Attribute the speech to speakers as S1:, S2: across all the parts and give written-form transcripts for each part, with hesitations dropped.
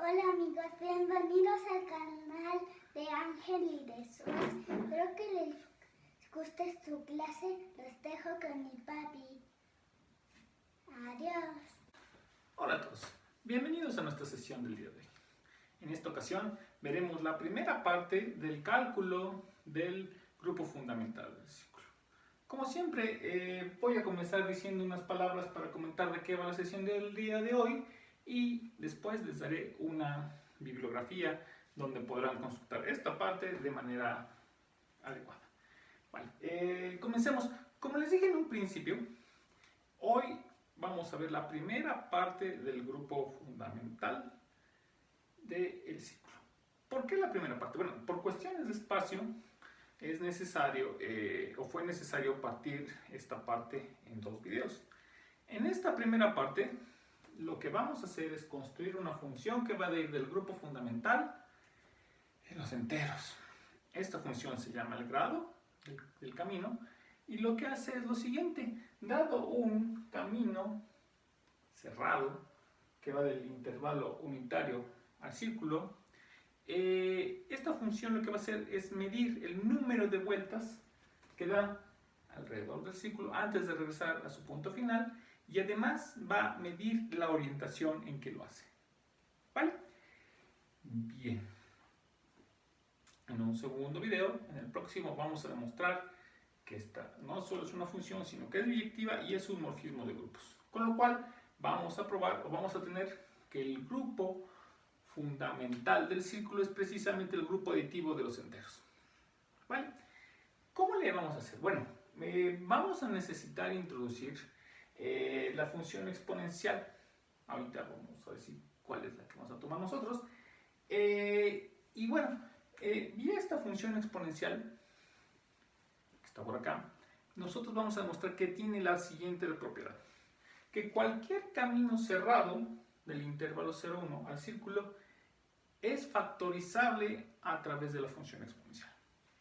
S1: Hola amigos, bienvenidos al canal de Ángel y de Sus. Espero que les guste su clase. Los dejo con mi papi. Adiós.
S2: Hola a todos, bienvenidos a nuestra sesión del día de hoy. En esta ocasión veremos la primera parte del cálculo del grupo fundamental del círculo. Como siempre, voy a comenzar diciendo unas palabras para comentar de qué va la sesión del día de hoy y después les daré una bibliografía donde podrán consultar esta parte de manera adecuada. Vale, comencemos. Como les dije en un principio, hoy vamos a ver la primera parte del grupo fundamental del círculo. ¿Por qué la primera parte? Bueno, por cuestiones de espacio es necesario o fue necesario partir esta parte en dos videos. En esta primera parte lo que vamos a hacer es construir una función que va a ir del grupo fundamental en los enteros. Esta función se llama el grado del camino y lo que hace es lo siguiente: dado un camino cerrado que va del intervalo unitario al círculo, esta función lo que va a hacer es medir el número de vueltas que da alrededor del círculo antes de regresar a su punto final y además va a medir la orientación en que lo hace. ¿Vale? Bien. En un segundo video, en el próximo, vamos a demostrar que esta no solo es una función, sino que es biyectiva y es un morfismo de grupos. Con lo cual, vamos a probar o vamos a tener que el grupo fundamental del círculo es precisamente el grupo aditivo de los enteros. ¿Vale? ¿Cómo le vamos a hacer? Bueno, vamos a necesitar introducir la función exponencial. Ahorita vamos a decir cuál es la que vamos a tomar nosotros. Y bueno, vía esta función exponencial, que está por acá, nosotros vamos a demostrar que tiene la siguiente propiedad: que cualquier camino cerrado del intervalo 0,1 al círculo es factorizable a través de la función exponencial.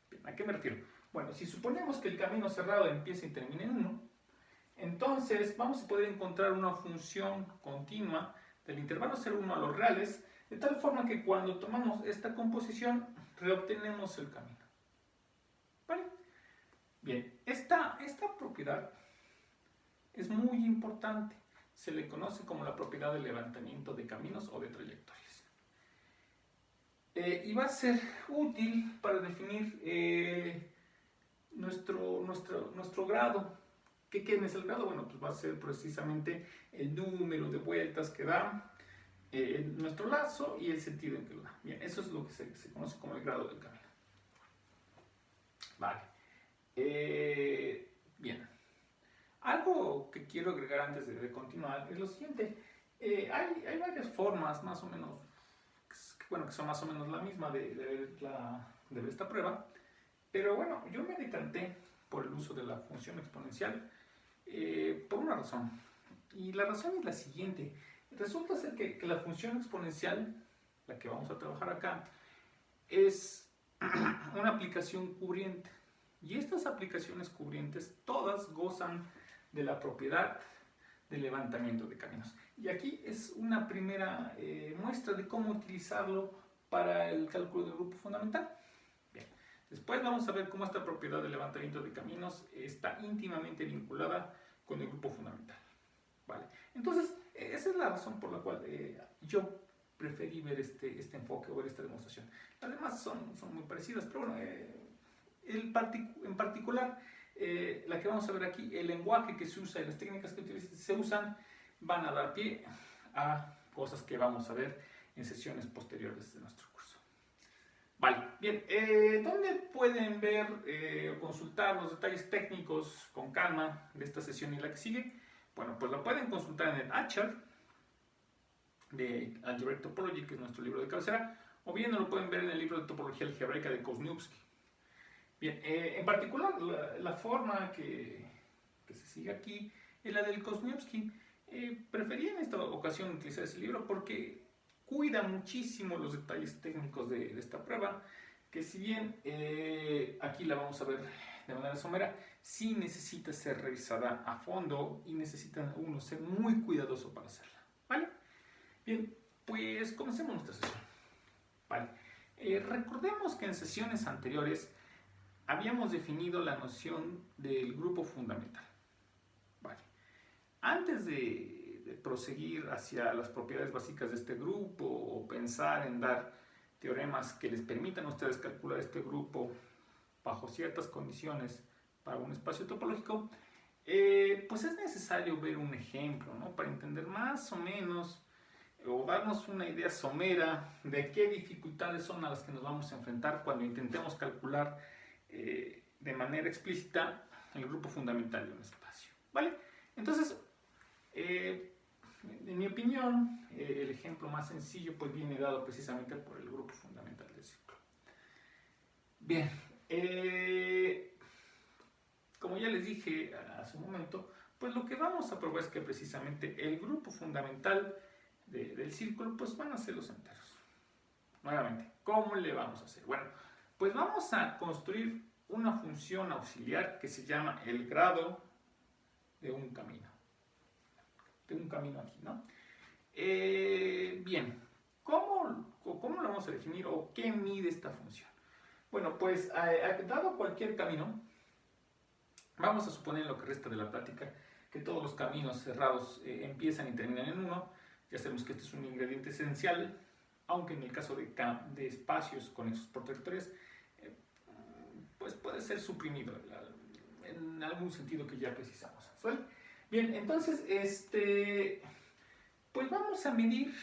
S2: Bien, ¿a qué me refiero? Bueno, si suponemos que el camino cerrado empieza y termina en 1, entonces vamos a poder encontrar una función continua del intervalo 0,1 a los reales, de tal forma que cuando tomamos esta composición reobtenemos el camino. ¿Vale? Bien, esta propiedad es muy importante. Se le conoce como la propiedad de levantamiento de caminos o de trayectorias. Y va a ser útil para definir nuestro grado. ¿Qué es el grado? Bueno, pues va a ser precisamente el número de vueltas que da nuestro lazo y el sentido en que lo da. Bien, eso es lo que se conoce como el grado del camino. Vale. Bien. Algo que quiero agregar antes de continuar es lo siguiente. Hay varias formas más o menos, bueno, que son más o menos la misma de ver esta prueba, pero bueno, yo me decanté por el uso de la función exponencial por una razón, y la razón es la siguiente. Resulta ser que la función exponencial, la que vamos a trabajar acá, es una aplicación cubriente, y estas aplicaciones cubrientes todas gozan de la propiedad de levantamiento de caminos. Y aquí es una primera muestra de cómo utilizarlo para el cálculo del grupo fundamental. Bien. Después vamos a ver cómo esta propiedad de levantamiento de caminos está íntimamente vinculada con el grupo fundamental. ¿Vale? Entonces, esa es la razón por la cual yo preferí ver este enfoque o ver esta demostración. Las demás son muy parecidas, pero bueno, en particular, la que vamos a ver aquí, el lenguaje que se usa y las técnicas que se usan van a dar pie a cosas que vamos a ver en sesiones posteriores de nuestro curso. Vale, bien, ¿dónde pueden ver o consultar los detalles técnicos con calma de esta sesión y la que sigue? Bueno, pues lo pueden consultar en el Achar de Algebraic Topology, que es nuestro libro de cabecera, o bien lo pueden ver en el libro de topología algebraica de Kozniewski. Bien, en particular la forma que se sigue aquí es la del Kozniewski. Preferí en esta ocasión utilizar ese libro porque cuida muchísimo los detalles técnicos de esta prueba, que si bien aquí la vamos a ver de manera somera, sí necesita ser revisada a fondo y necesita uno ser muy cuidadoso para hacerla. ¿Vale? Bien, pues comencemos nuestra sesión. Vale. Recordemos que en sesiones anteriores habíamos definido la noción del grupo fundamental. Vale. Antes de proseguir hacia las propiedades básicas de este grupo o pensar en dar teoremas que les permitan a ustedes calcular este grupo bajo ciertas condiciones para un espacio topológico, pues es necesario ver un ejemplo, ¿no? Para entender más o menos o darnos una idea somera de qué dificultades son a las que nos vamos a enfrentar cuando intentemos calcular de manera explícita el grupo fundamental de un espacio, ¿vale? Entonces, en mi opinión, el ejemplo más sencillo pues viene dado precisamente por el grupo fundamental del círculo. Bien, como ya les dije hace un momento, pues lo que vamos a probar es que precisamente el grupo fundamental del círculo pues van a ser los enteros. Nuevamente, ¿cómo le vamos a hacer? Bueno, pues vamos a construir una función auxiliar que se llama el grado de un camino. De un camino aquí, ¿no? Bien, ¿cómo lo vamos a definir o qué mide esta función? Bueno, pues dado cualquier camino, vamos a suponer en lo que resta de la plática que todos los caminos cerrados empiezan y terminan en 1. Ya sabemos que este es un ingrediente esencial, aunque en el caso de espacios conexos por trayectorias, pues puede ser suprimido en algún sentido que ya precisamos. ¿Vale? Bien, entonces, pues vamos a medir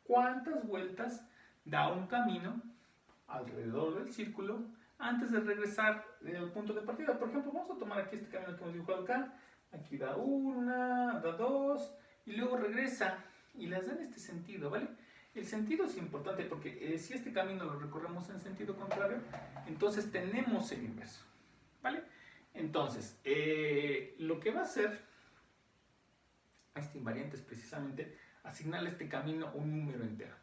S2: cuántas vueltas da un camino alrededor del círculo antes de regresar al punto de partida. Por ejemplo, vamos a tomar aquí este camino que hemos dibujado acá. Aquí da 1, da 2 y luego regresa y las da en este sentido, ¿vale? El sentido es importante porque si este camino lo recorremos en sentido contrario, entonces tenemos el inverso, ¿vale? Entonces, lo que va a hacer este invariante es precisamente asignarle a este camino un número entero.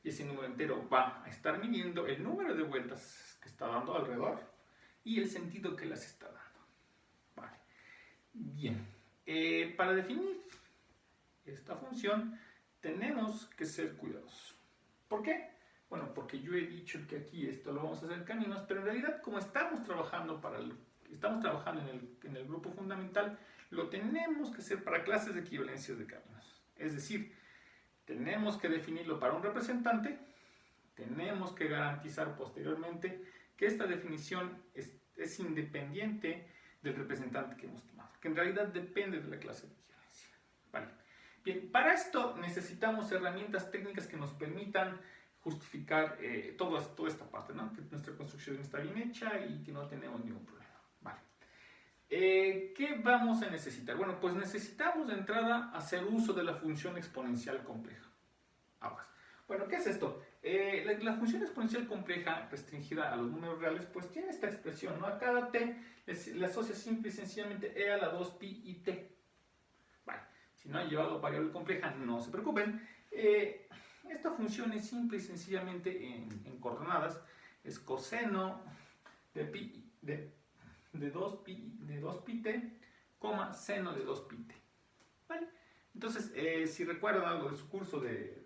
S2: Y ese número entero va a estar midiendo el número de vueltas que está dando alrededor y el sentido que las está dando. Vale. Bien. Para definir esta función tenemos que ser cuidadosos. ¿Por qué? Bueno, porque yo he dicho que aquí esto lo vamos a hacer caminos, pero en realidad como estamos trabajando en el grupo fundamental, lo tenemos que hacer para clases de equivalencias de caminos. Es decir, tenemos que definirlo para un representante, tenemos que garantizar posteriormente que esta definición es independiente del representante que hemos tomado, que en realidad depende de la clase de equivalencia. Vale. Bien, para esto necesitamos herramientas técnicas que nos permitan justificar toda esta parte, ¿no? Que nuestra construcción está bien hecha y que no tenemos ningún problema. Vale. ¿Qué vamos a necesitar? Bueno, pues necesitamos de entrada hacer uso de la función exponencial compleja. Aguas. Bueno, ¿qué es esto? La función exponencial compleja restringida a los números reales, pues tiene esta expresión, ¿no? A cada t le asocia simple y sencillamente e a la 2pi y t. Vale, si no han llevado variable compleja, no se preocupen. Esta función es simple y sencillamente en coordenadas, es coseno de pi de 2pi t, seno de 2pi t. ¿Vale? Entonces, si recuerdan algo de su curso de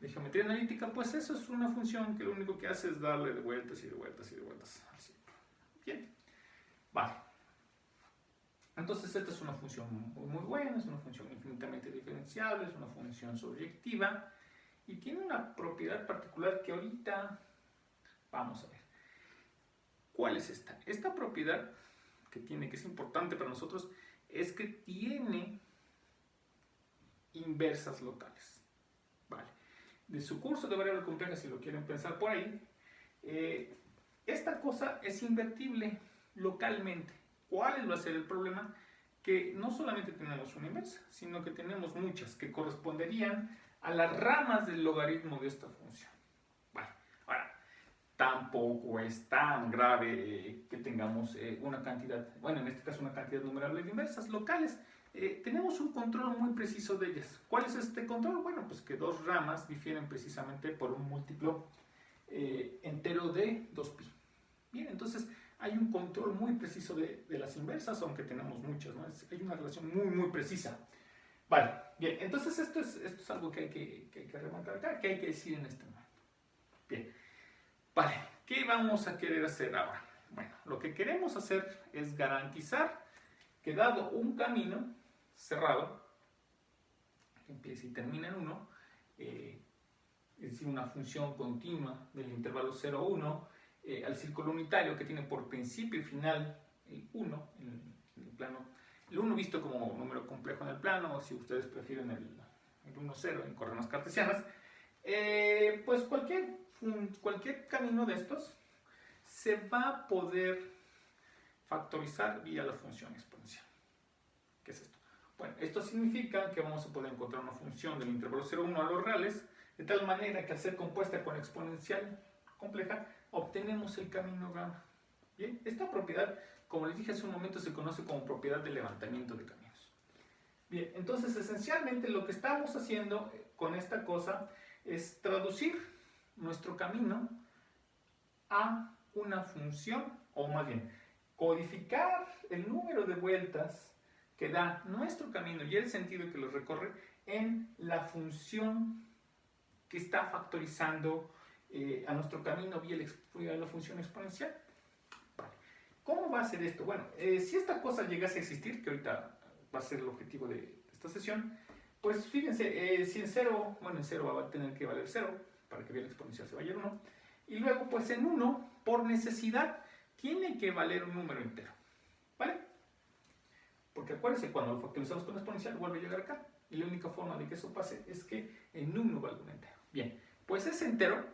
S2: geometría analítica, pues eso es una función que lo único que hace es darle de vueltas y de vueltas y de vueltas al círculo. Bien, vale. Entonces esta es una función muy buena, es una función infinitamente diferenciable, es una función surjectiva y tiene una propiedad particular que ahorita vamos a ver. ¿Cuál es esta? Esta propiedad que es importante para nosotros, es que tiene inversas locales. Vale. De su curso de variable compleja, si lo quieren pensar por ahí, esta cosa es invertible localmente. ¿Cuál va a ser el problema? Que no solamente tenemos una inversa, sino que tenemos muchas que corresponderían a las ramas del logaritmo de esta función. Vale. Ahora, tampoco es tan grave que tengamos una cantidad, bueno, en este caso una cantidad numerable de inversas locales. Tenemos un control muy preciso de ellas. ¿Cuál es este control? Bueno, pues que dos ramas difieren precisamente por un múltiplo entero de 2pi. Bien, entonces hay un control muy preciso de las inversas, aunque tenemos muchas, ¿no? Hay una relación muy, muy precisa. Vale, bien, entonces esto es algo que hay que remarcar acá, que hay que decir en este momento. Bien, vale, ¿qué vamos a querer hacer ahora? Bueno, lo que queremos hacer es garantizar que dado un camino cerrado, que empieza y termina en 1, es decir, una función continua del intervalo 0, 1, al círculo unitario que tiene por principio y final el 1 en el plano, el 1 visto como número complejo en el plano, o si ustedes prefieren el 1, 0 en coordenadas cartesianas, pues cualquier camino de estos se va a poder factorizar vía la función exponencial. ¿Qué es esto? Bueno, esto significa que vamos a poder encontrar una función del intervalo 0, 1 a los reales, de tal manera que al ser compuesta con exponencial compleja, obtenemos el camino gamma. Bien, esta propiedad, como les dije hace un momento, se conoce como propiedad de levantamiento de caminos. Bien, entonces esencialmente lo que estamos haciendo con esta cosa es traducir nuestro camino a una función, o más bien, codificar el número de vueltas que da nuestro camino y el sentido que lo recorre en la función que está factorizando a nuestro camino vía la función exponencial. Vale. ¿Cómo va a ser esto? Bueno, si esta cosa llegase a existir, que ahorita va a ser el objetivo de esta sesión, pues fíjense, si en 0, bueno, en 0 va a tener que valer 0, para que vía la exponencial se vaya a 1, y luego pues en 1, por necesidad, tiene que valer un número entero, ¿vale? Porque acuérdense, cuando lo factorizamos con exponencial vuelve a llegar acá, y la única forma de que eso pase es que en 1 valga un entero. Bien, pues ese entero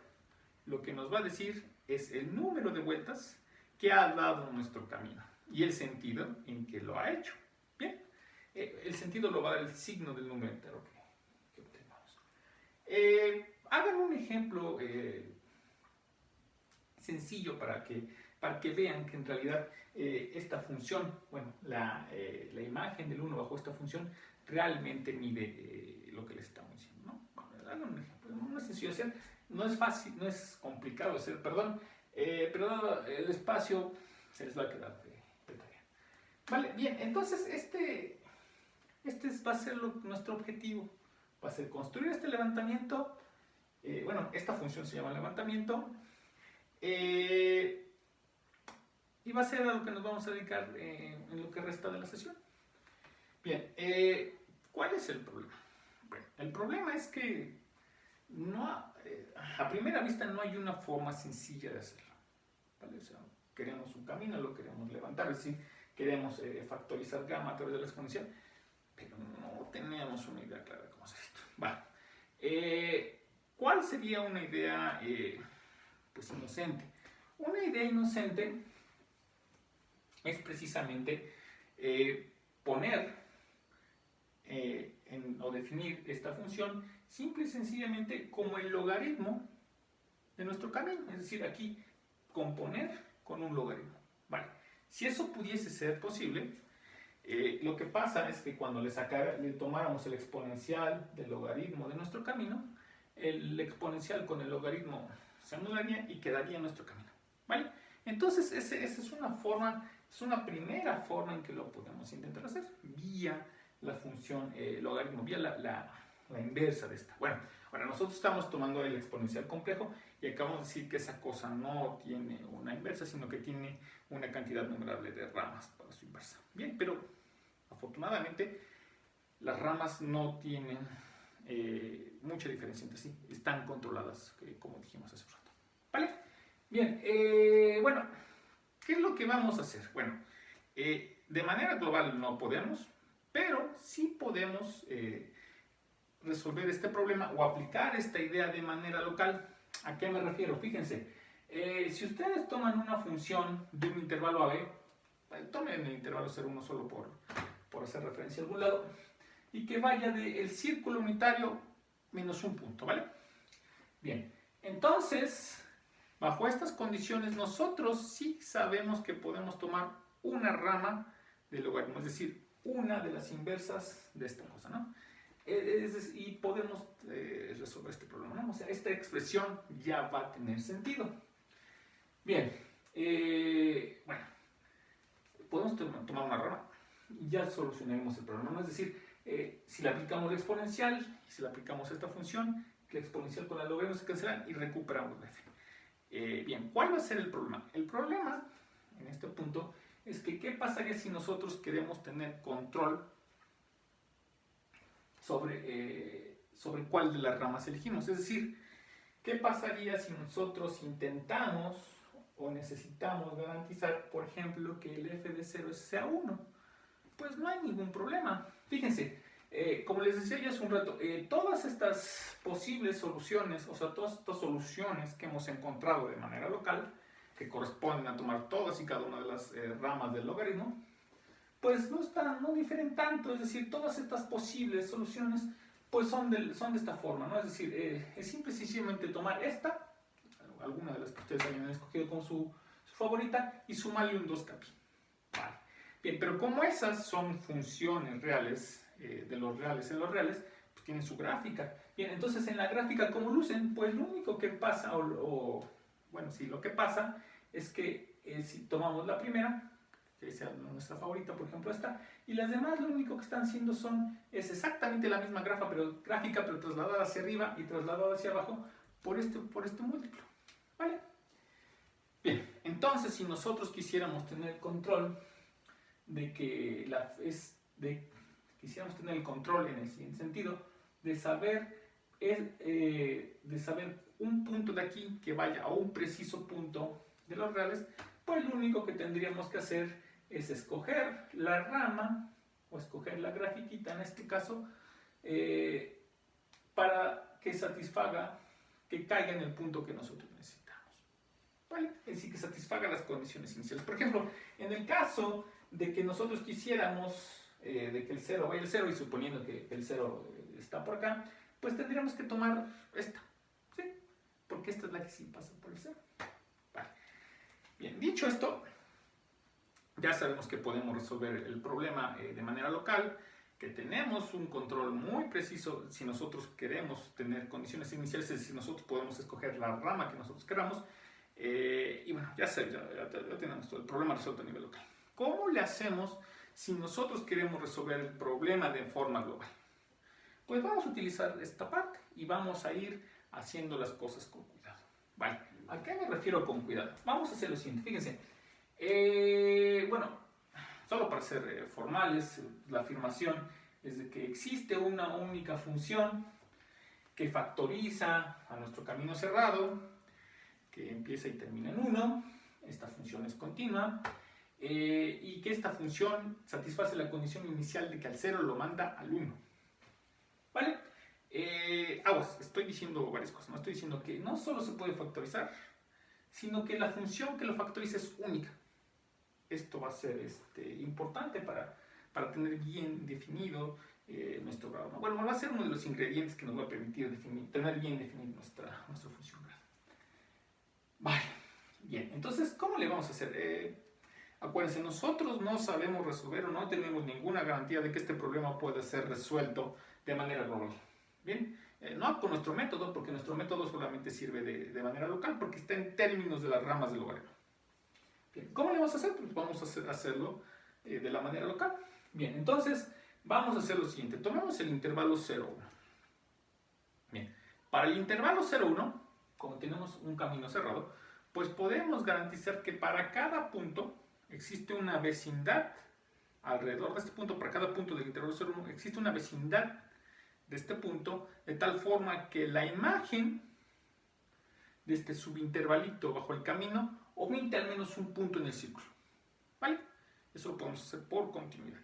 S2: lo que nos va a decir es el número de vueltas que ha dado nuestro camino y el sentido en que lo ha hecho. Bien, el sentido lo va a dar el signo del número entero que obtenemos. Hagan un ejemplo sencillo para que vean que en realidad esta función, bueno, la imagen del 1 bajo esta función realmente mide lo que les estamos diciendo, ¿no? Bueno, hagan un ejemplo, no es sencillo hacer, no es fácil, no es complicado hacer, perdón, pero dado el espacio se les va a quedar de tarea. Vale, bien, entonces este va a ser nuestro objetivo, va a ser construir este levantamiento, bueno, esta función se llama levantamiento, y va a ser a lo que nos vamos a dedicar en lo que resta de la sesión. Bien, ¿cuál es el problema? Bueno, el problema es que a primera vista no hay una forma sencilla de hacerlo, ¿vale? O sea, queremos un camino, lo queremos levantar, es decir, queremos factorizar gamma a través de la exponencial, pero no tenemos una idea clara de cómo hacer esto. Vale. ¿Cuál sería una idea pues inocente? Una idea inocente es precisamente poner o definir esta función simple y sencillamente como el logaritmo de nuestro camino, es decir, aquí componer con un logaritmo. Vale. Si eso pudiese ser posible, lo que pasa es que cuando le tomáramos el exponencial del logaritmo de nuestro camino, el exponencial con el logaritmo se anularía y quedaría nuestro camino. ¿Vale? Entonces, esa es una forma, es una primera forma en que lo podemos intentar hacer, vía la función logaritmo, vía la inversa de esta. Bueno, ahora nosotros estamos tomando el exponencial complejo y acabamos de decir que esa cosa no tiene una inversa, sino que tiene una cantidad numerable de ramas para su inversa. Bien, pero afortunadamente las ramas no tienen mucha diferencia entre sí, están controladas, como dijimos hace un rato. ¿Vale? Bien, bueno, ¿qué es lo que vamos a hacer? Bueno, de manera global no podemos, pero sí podemos resolver este problema o aplicar esta idea de manera local. ¿A qué me refiero? Fíjense, si ustedes toman una función de un intervalo AB, tomen el intervalo 0,1 solo por hacer referencia a algún lado, y que vaya del círculo unitario menos un punto, ¿vale? Bien, entonces, bajo estas condiciones, nosotros sí sabemos que podemos tomar una rama del logaritmo, es decir, una de las inversas de esta cosa, ¿no? Y podemos resolver este problema, ¿no? O sea, esta expresión ya va a tener sentido. Bien, bueno, podemos tomar una rama y ya solucionaremos el problema, ¿no? Es decir, Si le aplicamos la exponencial, y si le aplicamos esta función, la exponencial con la logaritmo se cancelan y recuperamos la f. Bien, ¿cuál va a ser el problema? El problema, en este punto, es que ¿qué pasaría si nosotros queremos tener control sobre cuál de las ramas elegimos? Es decir, ¿qué pasaría si nosotros intentamos o necesitamos garantizar, por ejemplo, que el f de 0 sea 1? Pues no hay ningún problema. Fíjense, como les decía ya hace un rato, todas estas posibles soluciones, o sea, todas estas soluciones que hemos encontrado de manera local, que corresponden a tomar todas y cada una de las ramas del logaritmo, pues no difieren tanto. Es decir, todas estas posibles soluciones pues son de esta forma, ¿no? Es decir, es simple y sencillamente tomar esta, alguna de las que ustedes hayan escogido como su favorita, y sumarle un 2 capi. Vale. Bien, pero como esas son funciones reales, de los reales en los reales, pues tienen su gráfica. Bien, entonces en la gráfica, ¿cómo lucen? Pues lo único que pasa, bueno, sí, lo que pasa es que si tomamos la primera, que sea nuestra favorita, por ejemplo esta, y las demás lo único que están haciendo es exactamente la misma gráfica, pero trasladada hacia arriba y trasladada hacia abajo por este múltiplo. ¿Vale? Bien, entonces si nosotros quisiéramos tener control quisiéramos tener el control en el siguiente sentido, de saber un punto de aquí que vaya a un preciso punto de los reales, pues lo único que tendríamos que hacer es escoger la rama, o escoger la grafiquita en este caso, para que que caiga en el punto que nosotros necesitamos. ¿Vale? Es decir, que satisfaga las condiciones iniciales. Por ejemplo, en el caso de que nosotros quisiéramos de que el 0 vaya al 0, y suponiendo que el 0 está por acá, pues tendríamos que tomar esta, ¿sí? Porque esta es la que sí pasa por el 0. Vale. Bien, dicho esto, ya sabemos que podemos resolver el problema de manera local, que tenemos un control muy preciso si nosotros queremos tener condiciones iniciales, es decir, nosotros podemos escoger la rama que nosotros queramos, y bueno, ya tenemos todo el problema resuelto a nivel local. ¿Cómo le hacemos si nosotros queremos resolver el problema de forma global? Pues vamos a utilizar esta parte y vamos a ir haciendo las cosas con cuidado. Vale, ¿a qué me refiero con cuidado? Vamos a hacer lo siguiente, fíjense. Bueno, solo para ser formales, la afirmación es de que existe una única función que factoriza a nuestro camino cerrado, que empieza y termina en 1. Esta función es continua, y que esta función satisface la condición inicial de que al 0 lo manda al 1. ¿Vale? Aguas, estoy diciendo varias cosas. No estoy diciendo que no solo se puede factorizar, sino que la función que lo factoriza es única. Esto va a ser importante para tener bien definido nuestro grado, ¿no? Bueno, va a ser uno de los ingredientes que nos va a permitir tener bien definida nuestra función grado. Vale, bien, entonces, ¿cómo le vamos a hacer? Acuérdense, nosotros no sabemos resolver o no tenemos ninguna garantía de que este problema pueda ser resuelto de manera global. Bien, no con nuestro método, porque nuestro método solamente sirve de manera local, porque está en términos de las ramas del logaritmo. Bien, ¿cómo le vamos a hacer? Pues vamos a hacerlo de la manera local. Bien, entonces vamos a hacer lo siguiente. Tomemos el intervalo 0, 1. Bien, para el intervalo 0, 1, como tenemos un camino cerrado, pues podemos garantizar que para cada punto existe una vecindad alrededor de este punto. Para cada punto del intervalo 0, 1 existe una vecindad de este punto, de tal forma que la imagen de este subintervalito bajo el camino omite al menos un punto en el círculo. ¿Vale? Eso lo podemos hacer por continuidad.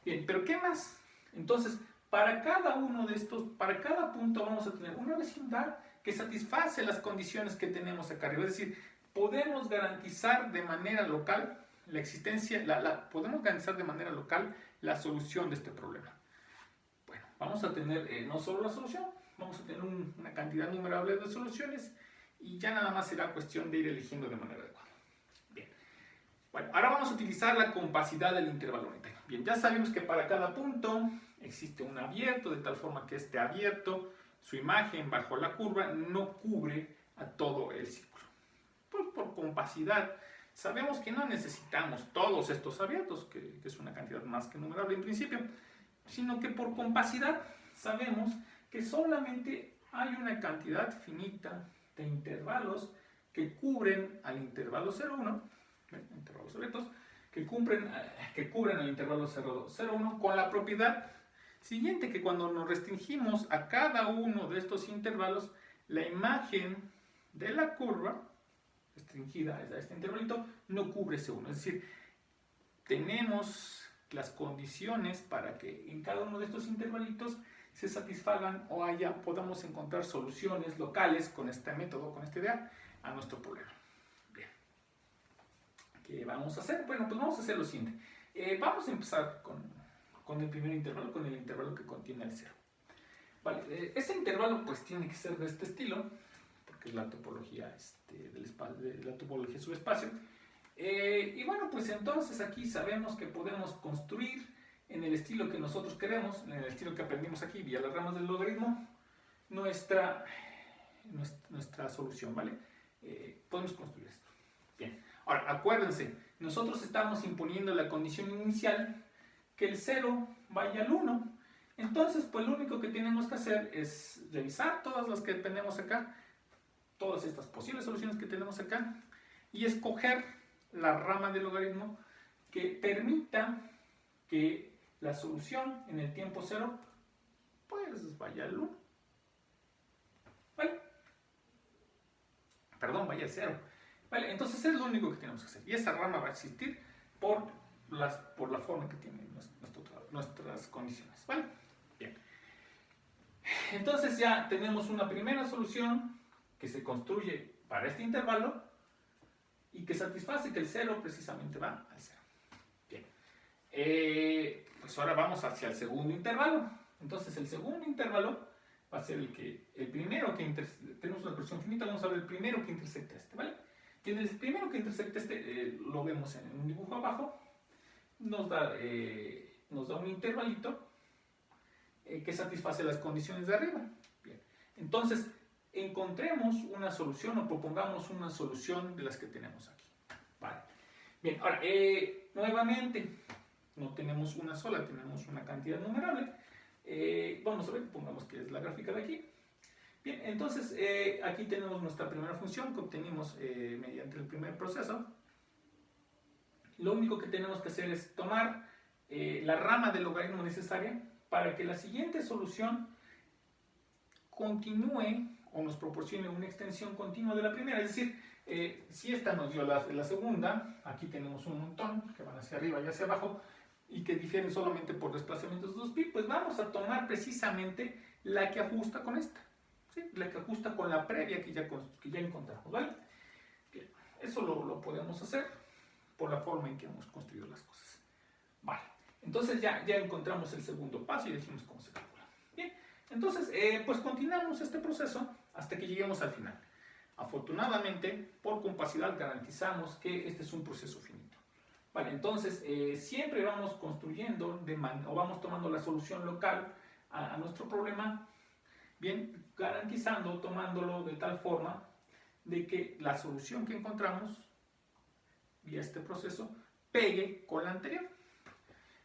S2: Bien, pero ¿qué más? Entonces, para cada uno de estos, para cada punto vamos a tener una vecindad que satisface las condiciones que tenemos acá arriba. Es decir, podemos garantizar de manera local la existencia, podemos garantizar de manera local la solución de este problema. Bueno, vamos a tener no solo la solución, vamos a tener una cantidad numerable de soluciones, y ya nada más será cuestión de ir eligiendo de manera adecuada. Bien. Bueno, ahora vamos a utilizar la compacidad del intervalo unitario. Bien, ya sabemos que para cada punto existe un abierto, de tal forma que este abierto, su imagen bajo la curva, no cubre a todo el círculo. Pues por compacidad, sabemos que no necesitamos todos estos abiertos, que es una cantidad más que numerable en principio, sino que por compacidad sabemos que solamente hay una cantidad finita de intervalos que cubren al intervalo 0,1, intervalos abiertos, que cubren al intervalo 0,1 con la propiedad siguiente, que cuando nos restringimos a cada uno de estos intervalos, la imagen de la curva restringida a este intervalito no cubre ese 1. Es decir, tenemos las condiciones para que en cada uno de estos intervalitos se satisfagan o podamos encontrar soluciones locales con este método, con esta idea, a nuestro problema. Bien. ¿Qué vamos a hacer? Bueno, pues vamos a hacer lo siguiente. Vamos a empezar con el primer intervalo, con el intervalo que contiene el 0. Vale, ese intervalo pues tiene que ser de este estilo, porque es la topología, la topología subespacio. Y bueno, pues entonces aquí sabemos que podemos construir en el estilo que nosotros queremos, en el estilo que aprendimos aquí vía las ramas del logaritmo, nuestra solución, ¿vale? Podemos construir esto. Bien, ahora acuérdense, nosotros estamos imponiendo la condición inicial que el 0 vaya al 1. Entonces, pues lo único que tenemos que hacer es revisar todas las que tenemos acá, todas estas posibles soluciones que tenemos acá, y escoger la rama del logaritmo que permita que la solución en el tiempo 0 pues vaya al 1. ¿Vale? Perdón, vaya al 0. ¿Vale? Entonces es lo único que tenemos que hacer. Y esa rama va a existir por la forma que tienen nuestras condiciones. ¿Vale? Bien. Entonces ya tenemos una primera solución que se construye para este intervalo y que satisface que el 0 precisamente va al 0. Bien. Pues ahora vamos hacia el segundo intervalo. Entonces el segundo intervalo va a ser el primero que tenemos una cuestión finita, vamos a ver el primero que intersecta este, ¿vale? Y en el primero que intersecta este, lo vemos en un dibujo abajo, nos da un intervalito que satisface las condiciones de arriba. Bien. Entonces, encontremos una solución o propongamos una solución de las que tenemos aquí. Vale. Bien, ahora, nuevamente, no tenemos una sola, tenemos una cantidad numerable. Vamos a ver, pongamos que es la gráfica de aquí. Bien, entonces aquí tenemos nuestra primera función que obtenimos mediante el primer proceso. Lo único que tenemos que hacer es tomar la rama del logaritmo necesaria para que la siguiente solución continúe o nos proporcione una extensión continua de la primera. Es decir, si esta nos dio la segunda, aquí tenemos un montón que van hacia arriba y hacia abajo y que difieren solamente por desplazamientos de 2pi, pues vamos a tomar precisamente la que ajusta con esta, ¿sí? La que ajusta con la previa que ya encontramos, ¿vale? Bien, eso lo podemos hacer por la forma en que hemos construido las cosas. Vale, entonces ya encontramos el segundo paso y dijimos cómo se calcula. Bien, entonces pues continuamos este proceso hasta que lleguemos al final. Afortunadamente, por compacidad garantizamos que este es un proceso finito. Vale, entonces siempre vamos construyendo o vamos tomando la solución local a nuestro problema, bien, garantizando, tomándolo de tal forma de que la solución que encontramos vía este proceso pegue con la anterior.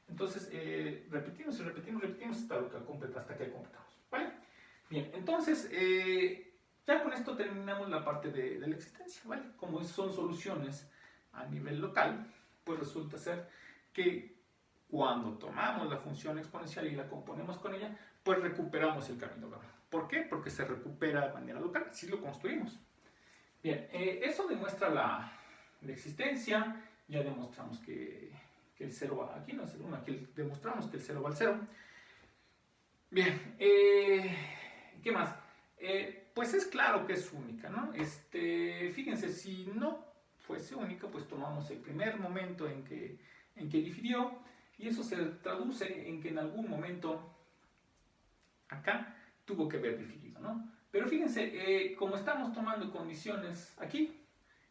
S2: Entonces repetimos y repetimos hasta que completamos. ¿Vale? Bien, entonces ya con esto terminamos la parte de la existencia. ¿Vale? Como son soluciones a nivel local, pues resulta ser que cuando tomamos la función exponencial y la componemos con ella, pues recuperamos el camino global. ¿Por qué? Porque se recupera de manera local, así lo construimos. Bien, eso demuestra la existencia, ya demostramos que el 0 va aquí, no es el 1, aquí demostramos que el 0 va al 0. Bien, ¿qué más? Pues es claro que es única, ¿no? Fíjense, si no fuese única, pues tomamos el primer momento en que difirió, y eso se traduce en que en algún momento acá tuvo que haber difirido, ¿no? Pero fíjense, como estamos tomando condiciones aquí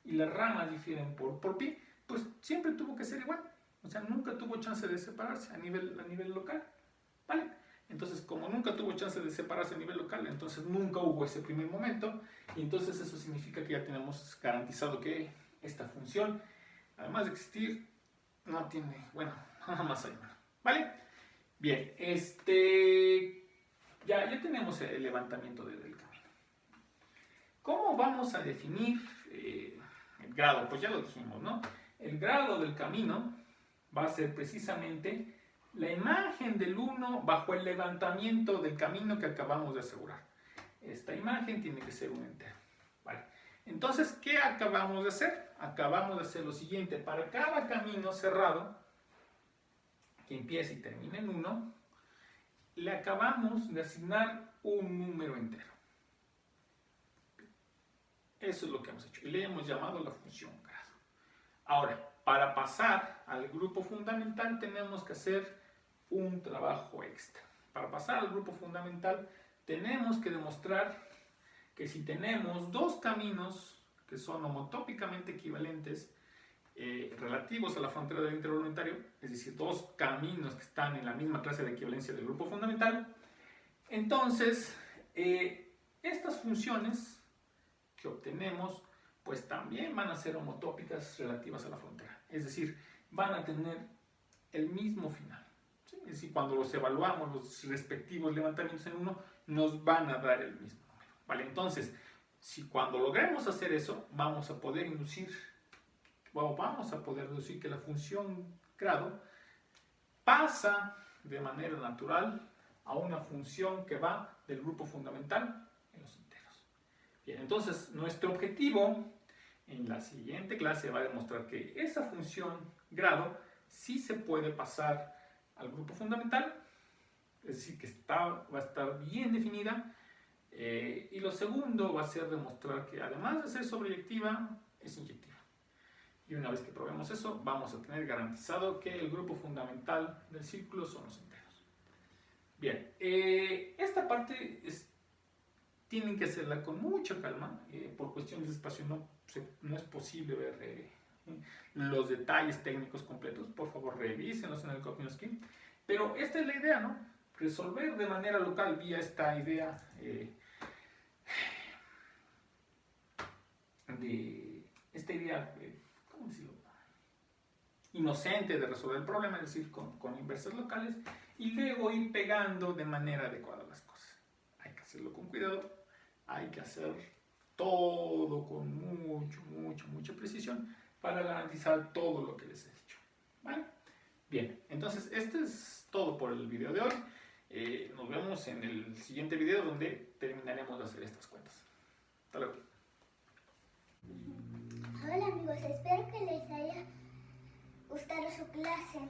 S2: y las ramas difieren por pi, pues siempre tuvo que ser igual. O sea, nunca tuvo chance de separarse a nivel local, ¿vale? Entonces, como nunca tuvo chance de separarse a nivel local, entonces nunca hubo ese primer momento, y entonces eso significa que ya tenemos garantizado que esta función, además de existir, no tiene, bueno, nada más hay una, ¿vale? Bien, ya tenemos el levantamiento del camino. ¿Cómo vamos a definir el grado? Pues ya lo dijimos, ¿no? El grado del camino va a ser precisamente la imagen del 1 bajo el levantamiento del camino que acabamos de asegurar. Esta imagen tiene que ser un entero. Vale. Entonces, ¿qué acabamos de hacer? Acabamos de hacer lo siguiente. Para cada camino cerrado, que empieza y termina en 1, le acabamos de asignar un número entero. Eso es lo que hemos hecho. Y le hemos llamado la función grado. Ahora, para pasar al grupo fundamental tenemos que hacer un trabajo extra. Para pasar al grupo fundamental tenemos que demostrar que si tenemos dos caminos que son homotópicamente equivalentes relativos a la frontera del intervoluntario, es decir, dos caminos que están en la misma clase de equivalencia del grupo fundamental, entonces estas funciones que obtenemos pues también van a ser homotópicas relativas a la frontera, es decir, van a tener el mismo final. ¿Sí? Es decir, cuando los evaluamos, los respectivos levantamientos en 1 nos van a dar el mismo número. ¿Vale? Entonces, si cuando logremos hacer eso, vamos a poder deducir que la función grado pasa de manera natural a una función que va del grupo fundamental en los enteros. Bien, entonces nuestro objetivo en la siguiente clase va a demostrar que esa función grado sí se puede pasar al grupo fundamental, es decir, que va a estar bien definida, y lo segundo va a ser demostrar que además de ser sobreyectiva, es inyectiva. Y una vez que probemos eso, vamos a tener garantizado que el grupo fundamental del círculo son los enteros. Bien, esta parte tienen que hacerla con mucha calma. Por cuestiones de espacio no es posible ver los detalles técnicos completos. Por favor, revísenlos en el Copy Scheme. Pero esta es la idea, ¿no? Resolver de manera local vía esta idea ¿cómo decirlo? Inocente de resolver el problema, es decir, con inversas locales, y luego ir pegando de manera adecuada las cosas. Hay que hacerlo con cuidado, hay que hacer todo con mucha precisión para garantizar todo lo que les he dicho. ¿Vale? Bien, entonces este es todo por el video de hoy. Nos vemos en el siguiente video donde terminaremos de hacer estas cuentas. Hasta luego.
S1: Hola amigos, espero que les haya gustado su clase.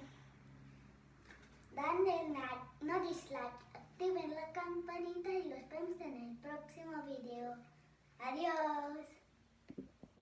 S1: Denle like, no dislike, activen la campanita y los vemos en el próximo video. Adiós.